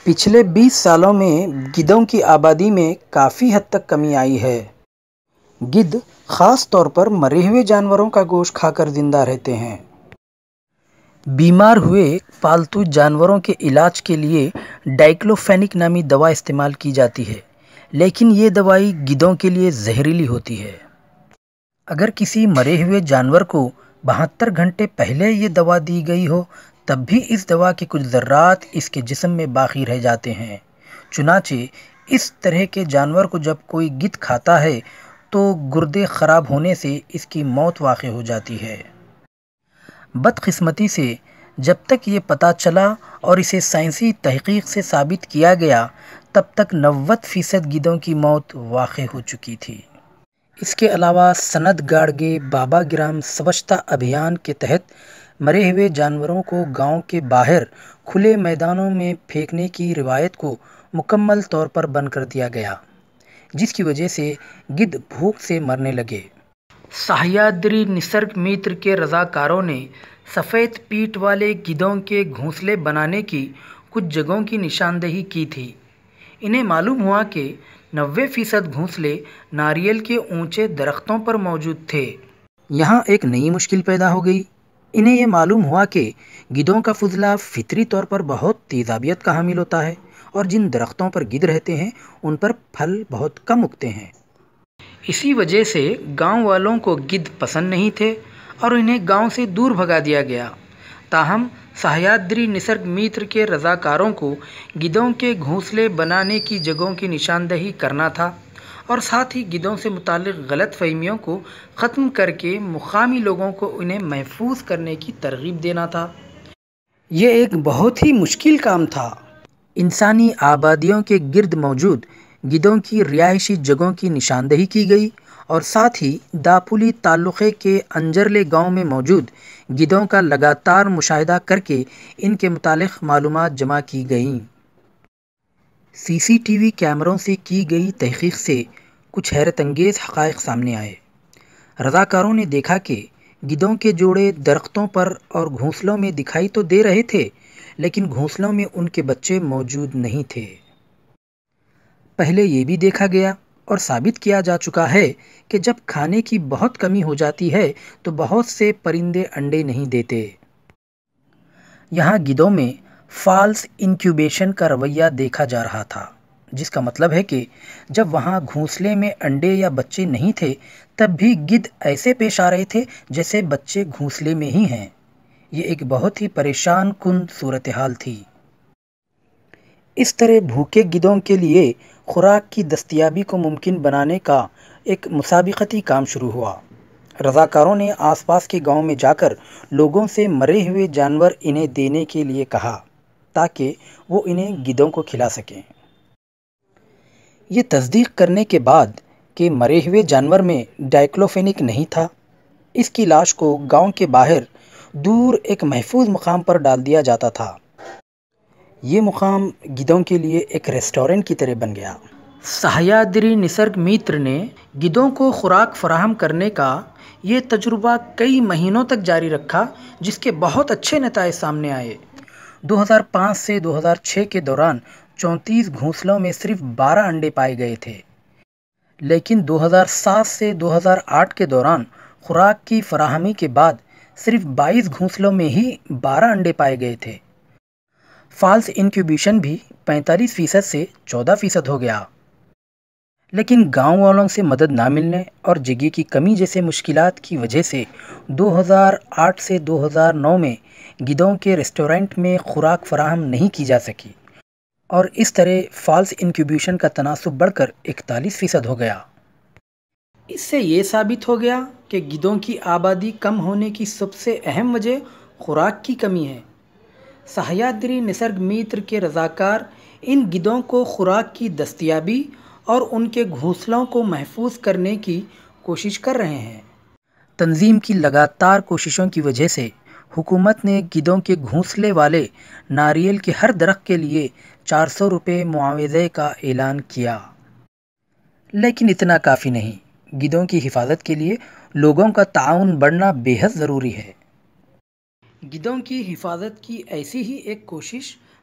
پچھلے 20 سالوں میں گدھوں کی آبادی میں کافی حد تک کمی آئی ہے۔ گدھ خاص طور پر مرے ہوئے جانوروں کا گوشت کھا کر زندہ رہتے ہیں۔ بیمار ہوئے پالتو جانوروں کے علاج کے لیے ڈائکلوفینک نامی دوا استعمال کی جاتی ہے، لیکن یہ دوائی گدھوں کے لیے زہریلی ہوتی ہے۔ اگر کسی مرے ہوئے جانور کو 72 گھنٹے پہلے یہ دوا دی گئی ہو تب بھی اس دوا کے کچھ ذرات اس کے جسم میں باقی رہ جاتے ہیں۔ چنانچہ اس طرح کے جانور کو جب کوئی گدھ کھاتا ہے تو گردے خراب ہونے سے اس کی موت واقع ہو جاتی ہے۔ بدقسمتی سے جب تک یہ پتہ چلا اور اسے سائنسی تحقیق سے ثابت کیا گیا تب تک 90% گدھوں کی موت واقع ہو چکی تھی۔ اس کے علاوہ سند گاڈگے بابا گرام سوچھتا ابھیان کے تحت مرے ہوئے جانوروں کو گاؤں کے باہر کھلے میدانوں میں پھینکنے کی روایت کو مکمل طور پر بند کر دیا گیا، جس کی وجہ سے گدھ بھوک سے مرنے لگے۔ سہیادری نسرگ متر کے رضاکاروں نے سفید پیٹھ والے گدھوں کے گھونسلے بنانے کی کچھ جگہوں کی نشاندہی کی تھی۔ انہیں معلوم ہوا کہ 90% گھونسلے ناریل کے اونچے درختوں پر موجود تھے۔ یہاں ایک نئی مشکل پیدا ہو گئی۔ انہیں یہ معلوم ہوا کہ گدھوں کا فضلہ فطری طور پر بہت تیزابیت کا حامل ہوتا ہے اور جن درختوں پر گدھ رہتے ہیں ان پر پھل بہت کم اگتے ہیں۔ اسی وجہ سے گاؤں والوں کو گدھ پسند نہیں تھے اور انہیں گاؤں سے دور بھگا دیا گیا۔ تاہم سہیادری نسرگ متر کے رضاکاروں کو گدھوں کے گھونسلے بنانے کی جگہوں کی نشاندہی کرنا تھا اور ساتھ ہی گدھوں سے متعلق غلط فہمیوں کو ختم کر کے مقامی لوگوں کو انہیں محفوظ کرنے کی ترغیب دینا تھا۔ یہ ایک بہت ہی مشکل کام تھا۔ انسانی آبادیوں کے گرد موجود گدھوں کی رہائشی جگہوں کی نشاندہی کی گئی اور ساتھ ہی داپولی تعلقے کے انجرلے گاؤں میں موجود گدھوں کا لگاتار مشاہدہ کر کے ان کے متعلق معلومات جمع کی گئیں۔ CCTV کیمروں سے کی گئی تحقیق سے کچھ حیرت انگیز حقائق سامنے آئے۔ رضاکاروں نے دیکھا کہ گدھوں کے جوڑے درختوں پر اور گھونسلوں میں دکھائی تو دے رہے تھے، لیکن گھونسلوں میں ان کے بچے موجود نہیں تھے۔ پہلے یہ بھی دیکھا گیا اور ثابت کیا جا چکا ہے کہ جب کھانے کی بہت کمی ہو جاتی ہے تو بہت سے پرندے انڈے نہیں دیتے۔ یہاں گدھوں میں فالس انکیوبیشن کا رویہ دیکھا جا رہا تھا، جس کا مطلب ہے کہ جب وہاں گھونسلے میں انڈے یا بچے نہیں تھے تب بھی گدھ ایسے پیش آ رہے تھے جیسے بچے گھونسلے میں ہی ہیں۔ یہ ایک بہت ہی پریشان کن صورتحال تھی۔ اس طرح بھوکے گدھوں کے لیے خوراک کی دستیابی کو ممکن بنانے کا ایک مسابقتی کام شروع ہوا۔ رضاکاروں نے آس پاس کے گاؤں میں جا کر لوگوں سے مرے ہوئے جانور انہیں دینے کے لیے کہا تاکہ وہ انہیں گدھوں کو کھلا سکیں۔ یہ تصدیق کرنے کے بعد کہ مرے ہوئے جانور میں ڈائکلوفینک نہیں تھا، اس کی لاش کو گاؤں کے باہر دور ایک محفوظ مقام پر ڈال دیا جاتا تھا۔ یہ مقام گدھوں کے لیے ایک ریسٹورنٹ کی طرح بن گیا۔ سہیادری نسرگ متر نے گدھوں کو خوراک فراہم کرنے کا یہ تجربہ کئی مہینوں تک جاری رکھا، جس کے بہت اچھے نتائج سامنے آئے۔ 2005 سے 2006 کے دوران 34 گھونسلوں میں صرف 12 انڈے پائے گئے تھے، لیکن 2007 سے 2008 کے دوران خوراک کی فراہمی کے بعد صرف 22 گھونسلوں میں ہی 12 انڈے پائے گئے تھے۔ فالس انکیوبیشن بھی 45% سے 14% ہو گیا۔ لیکن گاؤں والوں سے مدد نہ ملنے اور جگہ کی کمی جیسے مشکلات کی وجہ سے 2008 سے 2009 میں گدھوں کے ریسٹورنٹ میں خوراک فراہم نہیں کی جا سکی اور اس طرح فالس انکیوبیشن کا تناسب بڑھ کر 41% ہو گیا۔ اس سے یہ ثابت ہو گیا کہ گدھوں کی آبادی کم ہونے کی سب سے اہم وجہ خوراک کی کمی ہے۔ سہیادری نسرگ متر کے رضاکار ان گدھوں کو خوراک کی دستیابی اور ان کے گھونسلوں کو محفوظ کرنے کی کوشش کر رہے ہیں۔ تنظیم کی لگاتار کوششوں کی وجہ سے حکومت نے گدھوں کے گھونسلے والے ناریل کے ہر درخت کے لیے 400 روپے معاوضے کا اعلان کیا۔ لیکن اتنا کافی نہیں۔ گدھوں کی حفاظت کے لیے لوگوں کا تعاون بڑھنا بے حد ضروری ہے۔ گدھوں کی حفاظت کی ایسی ہی ایک کوشش